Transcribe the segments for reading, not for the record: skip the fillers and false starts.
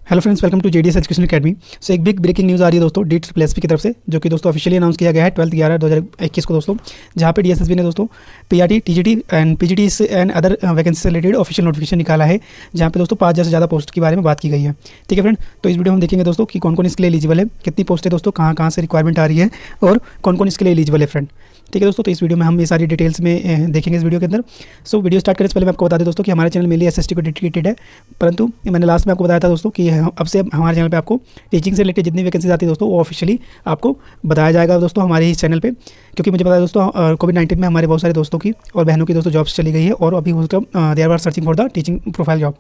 Hello friends, welcome to JDS education academy. So एक big breaking news आ रही है दोस्तों DSSP की तरफ से, जो कि दोस्तों ऑफिशियली अनाउंस किया गया है 12/11/2021 को दोस्तों, जहाँ पे DSSP ने दोस्तों PRT, TGT and PGT and other vacancy से रिलेटेड ऑफिशियल नोटिफिकेशन निकाला है, जहाँ पे दोस्तों 5,000 से ज़्यादा पोस्ट के बारे में बात की गई है। ठीक है फ्रेंड, तो इस वीडियो में हम देखेंगे दोस्तों कि कौन कौन इसके लिए एलिजिबल है, कितनी पोस्ट है दोस्तों, कहाँ से रिक्वायरमेंट आ रही है और कौन कौन इसके लिए एलिजिबल है फ्रेंड। ठीक है दोस्तों, तो इस वीडियो में हम ये सारी डिटेल्स में देखेंगे इस वीडियो के अंदर। सो वीडियो स्टार्ट करने से पहले मैं आपको बता दें दोस्तों कि हमारे चैनल मेनली SST को डेडिकेटेड है, परंतु मैंने लास्ट में आपको बताया था दोस्तों कि अब से हमारे चैनल पे आपको टीचिंग से रिलेटेड जितनी वैकेंसीज आती है दोस्तों वो ऑफिशियली आपको बताया जाएगा दोस्तों हमारे ही चैनल पे, क्योंकि मुझे पता है दोस्तों कोविड-19 में हमारे बहुत सारे दोस्तों की और बहनों की दोस्तों जॉब्स चली गई है और अभी they are searching for the teaching profile job.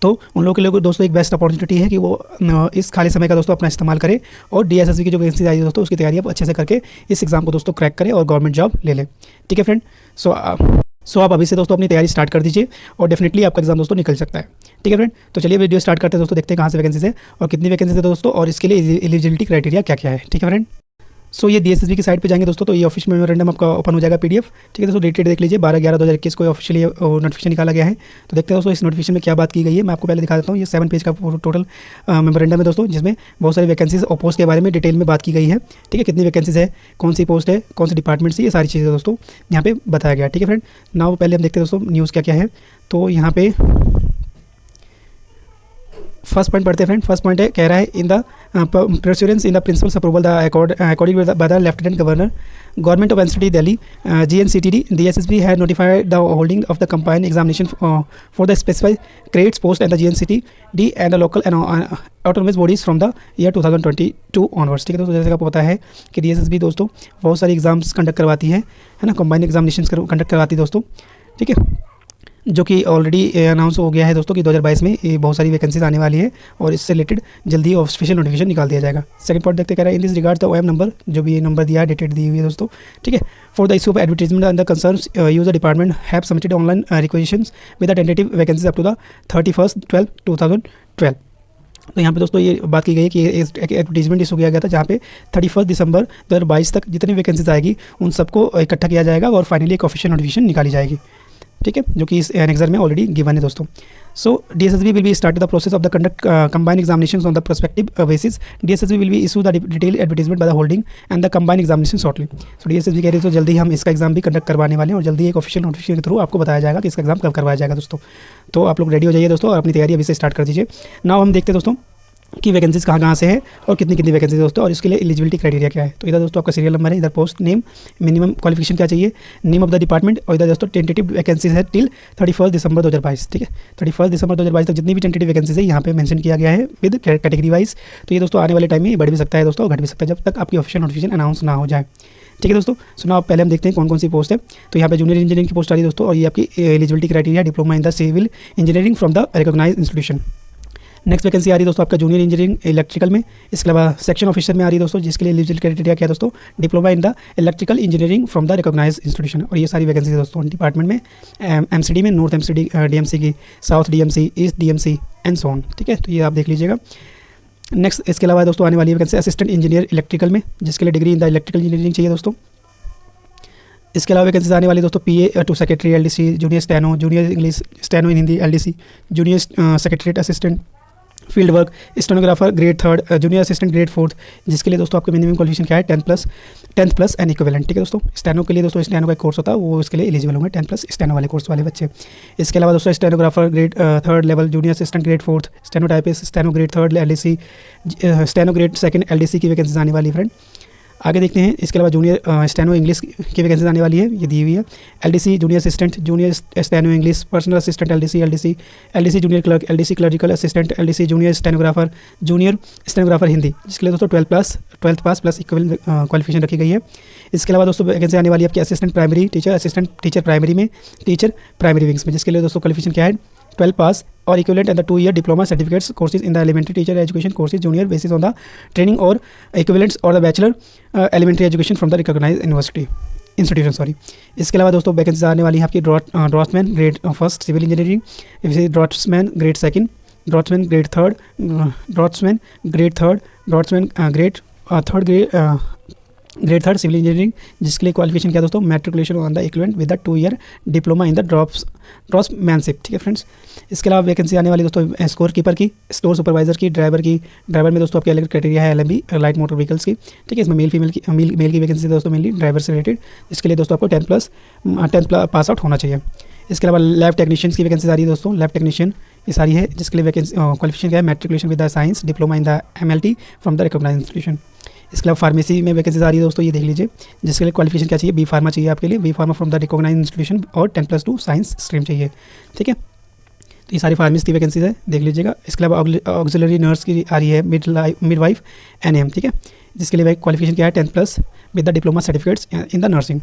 तो उन लोगों के लिए दोस्तों एक बेस्ट अपॉर्चुनिटी है कि वो इस खाली समय का दोस्तों अपना इस्तेमाल करें और DSSP की जो वैकेंसी आई है दोस्तों उसकी तैयारी आप अच्छे से करके इस एग्ज़ाम को दोस्तों क्रैक करें और गवर्नमेंट जॉब ले लें। ठीक है फ्रेंड, सो आप अभी से दोस्तों अपनी तैयारी स्टार्ट कर दीजिए और डेफिनेटली आपका एग्जाम दोस्तों निकल सकता है। ठीक है फ्रेंड, तो चलिए वीडियो स्टार्ट करते हैं दोस्तों, देखते हैं कहाँ से वैकेंसी है और कितनी वैकेंसी है दोस्तों और इसके लिए एलिजिबिलिटी क्राइटेरिया क्या क्या है। ठीक है फ्रेंड, सो ये DSSP की साइट पे जाएंगे दोस्तों, तो ये ऑफिशियल मेमोरेंडम आपका ओपन हो जाएगा PDF। ठीक है दोस्तों, डेटेड देख लीजिए 12/11/2021 को ऑफिशियली नोटिफिकेशन निकाला गया है। तो देखते हैं दोस्तों इस नोटिफिकेशन में क्या बात की गई है। मैं आपको पहले दिखा देता हूँ, ये 7 पेज का टोटल मेमोरेंडम है दोस्तों, जिसमें बहुत सारी वैकेंसीज और पोस्ट के बारे में डिटेल में बात की गई है। ठीक है, कितनी वैकेंसीज है, कौन सी पोस्ट है, कौन सी डिपार्टमेंट से, ये सारी चीज़ें दोस्तों यहाँ पे बताया गया। ठीक है फ्रेंड, नाउ पहले हम देखते हैं दोस्तों न्यूज़ क्या क्या है। तो यहाँ पे फर्स्ट पॉइंट पढ़ते हैं फ्रेंड। फर्स्ट पॉइंट है, कह रहा है in the precedence in the principles approval the according by the lieutenant governor government of NCT Delhi GNCTD DSSP had notified the holding of the combined examination for the specified grades post and the GNCTD and the local autonomous bodies from the year 2022 onwards। ठीक है दोस्तों, जैसे आपको पता है कि DSSP दोस्तों बहुत सारी एग्जाम्स कंडक्ट करवाती है ना, कंबाइंड एग्जामिनेशन कंडक्ट करवाती है दोस्तों। ठीक है, जो कि ऑलरेडी अनाउंस हो गया है दोस्तों कि 2022 में ये बहुत सारी वैकेंसीज आने वाली है और इससे रिलेटेड जल्दी ऑफिशियल नोटिफिकेशन निकाल दिया जाएगा। सेकंड पॉइंट देखते कह रहा है in this regard the OM number, जो भी ये नंबर दिया है डेटेड दी हुई है दोस्तों। ठीक है, for the issue of advertisement and the concerns user department have submitted online requisitions with the tentative vacancies up to the 31/12/2012। तो यहाँ पे दोस्तों ये बात की गई है कि एडवर्टीजमेंट इशू किया गया था, जहाँ पे 31 दिसंबर 2022 तक जितनी वैकेंसीज आएगी उन सबको इकट्ठा किया जाएगा और फाइनली एक ऑफिशियल नोटिफिकेशन निकाली जाएगी। ठीक है, जो कि इस एनेक्सर में ऑलरेडी गिवन है दोस्तों। सो DSSP will be start the process of the conduct combined examinations on the prospective basis. DSSP will be issue the detail advertisement by the holding and the combined examination shortly. So DSSP कह रही है तो जल्दी हम इसका exam भी conduct करवाने वाले हैं और जल्दी एक ऑफिशियल नोटिफिकेशन के थ्रू आपको बताया जाएगा कि इसका एग्जाम कब करवाया जाएगा दोस्तों। तो आप लोग रेडी हो जाइए दोस्तों और अपनी तैयारी अभी से स्टार्ट कर दीजिए। नाउ हम देखते हैं दोस्तों कि वैकेंसीज कहाँ से है और कितनी कितनी वैकेंसी दोस्तों और इसके लिए एलिजिबिलिटी क्राइटेरिया क्या है। तो इधर दोस्तों आपका सीरियल नंबर है, इधर पोस्ट नेम, मिनिमम क्वालिफिकेशन क्या चाहिए, नेम ऑफ द डिपार्टमेंट, और इधर दोस्तों टेंटेटिव वैकेंसीज है टिल 31 दिसंबर 2022। ठीक है, 31 दिसंबर 2022 तक जितनी भी टेंटेटिव वैकेंसीज है यहाँ पे मेंशन किया गया है विद कैटेगरी वाइज। तो ये दोस्तों आने वाले टाइम में बढ़ भी सकता है दोस्तों, घट भी सकता है जब तक आपकी ऑफिशियल नोटिफिकेशन अनाउंस ना हो जाए। ठीक है दोस्तों, सुना आप पहले हम देखते हैं कौन कौन सी पोस्ट है। तो यहाँ पे जूनियर इंजीनियरिंग की पोस्ट आ रही है दोस्तों और ये आपकी eligibility criteria diploma in the civil engineering from the recognised institution. Next vacancy आ रही है दोस्तों आपका जूनियर इंजीनियरिंग इलेक्ट्रिकल में, इसके अलावा सेक्शन ऑफिसर में आ रही है दोस्तों, जिसके लिए एलिजिबिलिटी क्राइटेरिया क्या है दोस्तों, diploma in the electrical engineering from the recognised institution. और ये सारी वैकेंसी दोस्तों डिपार्टमेंट में MCD में, नॉर्थ MCD DMC की, south DMC, east DMC and so on. ठीक है, तो ये आप देख लीजिएगा। नेक्स्ट इसके अलावा दोस्तों आने वाली है वैकेंसी असिस्टेंट इंजीनियर इलेक्ट्रिकल में, जिसके लिए degree in the electrical engineering चाहिए दोस्तों। इसके अलावा वैकेंसीज आने वाली दोस्तों PA to secretary LDC, junior steno, junior English steno in Hindi LDC, junior secretariat assistant field work, stenographer grade 3, junior assistant grade 4, जिसके लिए दोस्तों आपके मिनिमम क्वालिफिकेशन क्या है 10 प्लस एंड इक्विवेलेंट। ठीक है दोस्तों, स्टेनो के लिए दोस्तों स्टेनो का एक कोर्स होता है, वो इसके लिए एलिजिबल होंगे 10 प्लस स्टेनो वाले कोर्स वाले बच्चे। इसके अलावा दोस्तों stenographer grade 3 level, junior assistant grade 4, stenotypist steno grade 3 LDC, steno grade 2 LDC की वैकेंसीज आने वाली फ्रेंड। आगे देखते हैं, इसके अलावा जूनियर स्टेनो इंग्लिश की वैकेंसीज आने वाली है, ये दी हुई है। LDC junior assistant, junior steno English, personal assistant LDC junior clerk, LDC clerical assistant, LDC junior stenographer Hindi, जिसके लिए दोस्तों 12th पास प्लस इक्विवेलेंट क्वालिफिकेशन रखी गई है। इसके अलावा दोस्तों वैकेंसी आने वाली है आपकी assistant primary teacher, assistant teacher primary में, टीचर प्राइमरी विंग्स में, जिसके लिए दोस्तों क्वालिफिकेशन क्या है 12 पास और equivalent and the 2-year diploma certificates courses in the elementary teacher education courses junior basis on the training और इक्विवेलेंट्स और the bachelor elementary education from the recognised institution sorry. इसके अलावा दोस्तों वैकेंसी आने वाली है आपकी draughtsman grade 1 civil engineering, draughtsman grade 2, draughtsman grade 3, draughtsman grade 3, draughtsman grade 3 grade 3 civil engineering, जिसके लिए क्वालिफिकेशन क्या दोस्तों, matriculation on the equivalent with the 2 year diploma in the draughtsmanship. ठीक है फ्रेंड्स, इसके अलावा वैकेंसी आने वाली दोस्तों स्टोर कीपर की, स्टोर सुपरवाइजर की, ड्राइवर में दोस्तों आपकी अलग क्राइटेरिया है LMB लाइट मोटर व्हीकल्स की। ठीक है, इसमें मेल की वैकेंसी दोस्तों मेनली ड्राइवर से रिलेटेड, इसके लिए दोस्तों आपको 10+ पास आउट होना चाहिए। इसके अलावा लैब टेक्नीशियंस की वैकेंसी आ रही है दोस्तों, लैब टेक्नीशियन ये सारी है, जिसके लिए वैकेंसी क्वालिफिकेशन क्या है, matriculation with the science diploma in the MLT from the recognised institution. इसके अलावा फार्मेसी में वैकेंसी आ रही है दोस्तों, ये देख लीजिए, जिसके लिए क्वालिफिकेशन क्या चाहिए, B फार्मा चाहिए आपके लिए, B pharma from the recognised institution और 10+2 साइंस स्ट्रीम चाहिए। ठीक है, तो ये सारी फार्मेसी की वैकेंसीज है, देख लीजिएगा। इसके अलावा ऑक्सिलरी नर्स की आ रही है, मिडवाइफ NM। ठीक है, जिसके लिए क्वालिफिकेशन क्या है, 10+ with the diploma certificates in the nursing.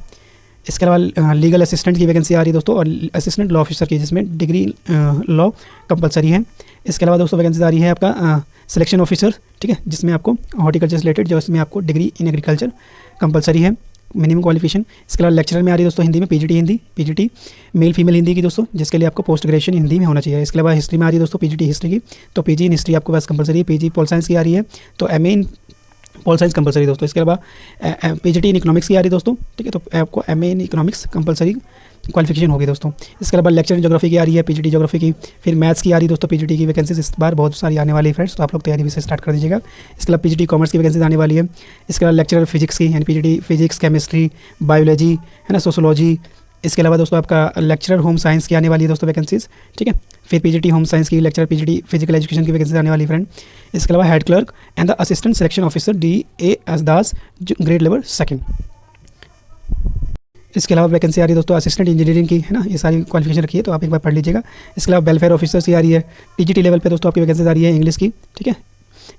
इसके अलावा लीगल असिस्टेंट की वैकेंसी आ रही है दोस्तों, और असिस्टेंट लॉ ऑफिसर की, जिसमें डिग्री लॉ कंपलसरी है। इसके अलावा दोस्तों वैकेंसी आ रही है आपका सिलेक्शन ऑफिसर, ठीक है, जिसमें आपको हॉर्टिकल्चर से रिलेटेड, जो इसमें आपको डिग्री इन एग्रीकल्चर कंपलसरी है, मिनिमम क्वालिफिकेशन। इसके अलावा लेक्चरर में आ रही है दोस्तों हिंदी में PGT Hindi, PGT male female Hindi की दोस्तों, जिसके लिए आपको पोस्ट ग्रेजुएशन हिंदी में होना चाहिए। इसके अलावा हिस्ट्री में आ रही है दोस्तों PGT हिस्ट्री की, तो PG इन हिस्ट्री आपको पास कंपलसरी है। PG पॉल साइंस की आ रही है, तो MA इन पॉल साइंस कंपलसरी दोस्तों। इसके अलावा PGT इन इकोनॉमिक्स की आ रही है दोस्तों, ठीक है, तो आपको MA in economics compulsory qualification होगी दोस्तों। इसके अलावा लेक्चर इन ज्योग्राफी की आ रही है, PGT ज्योग्राफी की। फिर मैथ्स की आ रही है दोस्तों, PGT की वैकेंसीज इस बार बहुत सारी आने वाली है फ्रेंड्स, तो आप लोग तैयारी भी से स्टार्ट कर दीजिएगा। इसके अलावा PGT कॉमर्स की वैकेंसीज आने वाली है। इसके अलावा लेक्चरर फिजिक्स की, यानी PGT फिजिक्स, केमिस्ट्री, बायोलॉजी है ना, सोशोलॉजी। इसके अलावा दोस्तों आपका लेक्चरर होम साइंस की आने वाली है दोस्तों वैकेंसीज, ठीक है। फिर PGT होम साइंस की, लेक्चरर PGT फिजिकल एजुकेशन की वैकेंसीज आने वाली फ्रेंड। इसके अलावा head clerk and the assistant selection officer DA Das grade level 2। इसके अलावा वैकेंसी आ रही है दोस्तों असिस्टेंट इंजीनियरिंग की, है ना, ये सारी क्वालिफिकेशन रखी है, तो आप एक बार पढ़ लीजिएगा। इसके अलावा वेलफेयर ऑफिसर्स की आ रही है, TGT लेवल पे दोस्तों आपकी वैकेंसी आ रही है इंग्लिश की, ठीक है।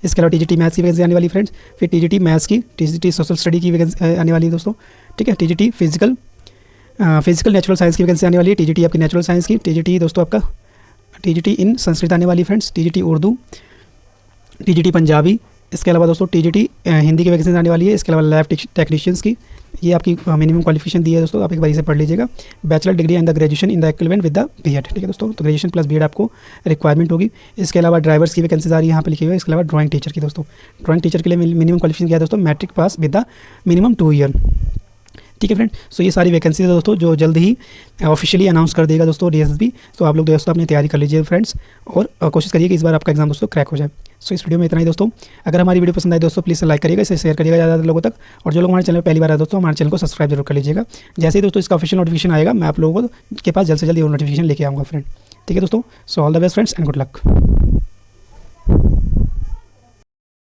इसके अलावा TGT मैथ्स की वैकेंसी आने वाली फ्रेंड्स। फिर TGT मैथ्स की, TGT सोशल स्टडी की वैकेंसी आने वाली है दोस्तों, ठीक है। TGT फिजिकल नेचुरल साइंस की वैकेंसी आने वाली है। TGT आपकी नेचुरल साइंस की, TGT दोस्तों आपका TGT इन संस्कृत आने वाली friends, TGT Urdu, TGT Punjabi. इसके अलावा दोस्तों TGT हिंदी की वैकेंसी आने वाली है। इसके अलावा लैब टेक्नीशियंस की, ये आपकी मिनिमम क्वालिफिकेशन दी है दोस्तों, आप एक बार इसे पढ़ लीजिएगा। Bachelor degree and the graduation in the equivalent with the B.Ed, ठीक है दोस्तों, तो ग्रेजुएशन प्लस B.Ed आपको रिक्वायरमेंट होगी। इसके अलावा ड्राइवर्स की वैकेंसीज आ रही है, यहाँ पे लिखी हुई है। इसके अलावा ड्राइंग टीचर की दोस्तों, ड्राइंग टीचर के लिए मिनिमम क्वालिफिकेशन क्या है दोस्तों, matric pass with the minimum 2 year, ठीक है फ्रेंड। सो ये सारी वैकेंसी है दोस्तों, जो जल्द ही ऑफिशियली अनाउंस कर देगा दोस्तों DSSB। तो आप लोग दोस्तों अपनी तैयारी कर लीजिए फ्रेंड्स, और कोशिश करिए कि इस बार आपका एग्जाम दोस्तों क्रैक हो जाए। सो इस वीडियो में इतना ही दोस्तों। अगर हमारी वीडियो पसंद आए दोस्तों, प्लीज़ लाइक करिएगा, इसे शेयर करिएगा ज़्यादा लोगों तक। और जो लोग हमारे चैनल पर पहली बार आए दोस्तों, हमारे चैनल को सब्सक्राइब जरूर कर लीजिएगा। जैसे ही दोस्तों इसका ऑफिशियल नोटिफिकेशन आएगा, मैं आप लोगों के पास जल्द से जल्द ये नोटिफिकेशन लेके आऊँगा फ्रेंड, ठीक है दोस्तों। So all the best friends and good luck.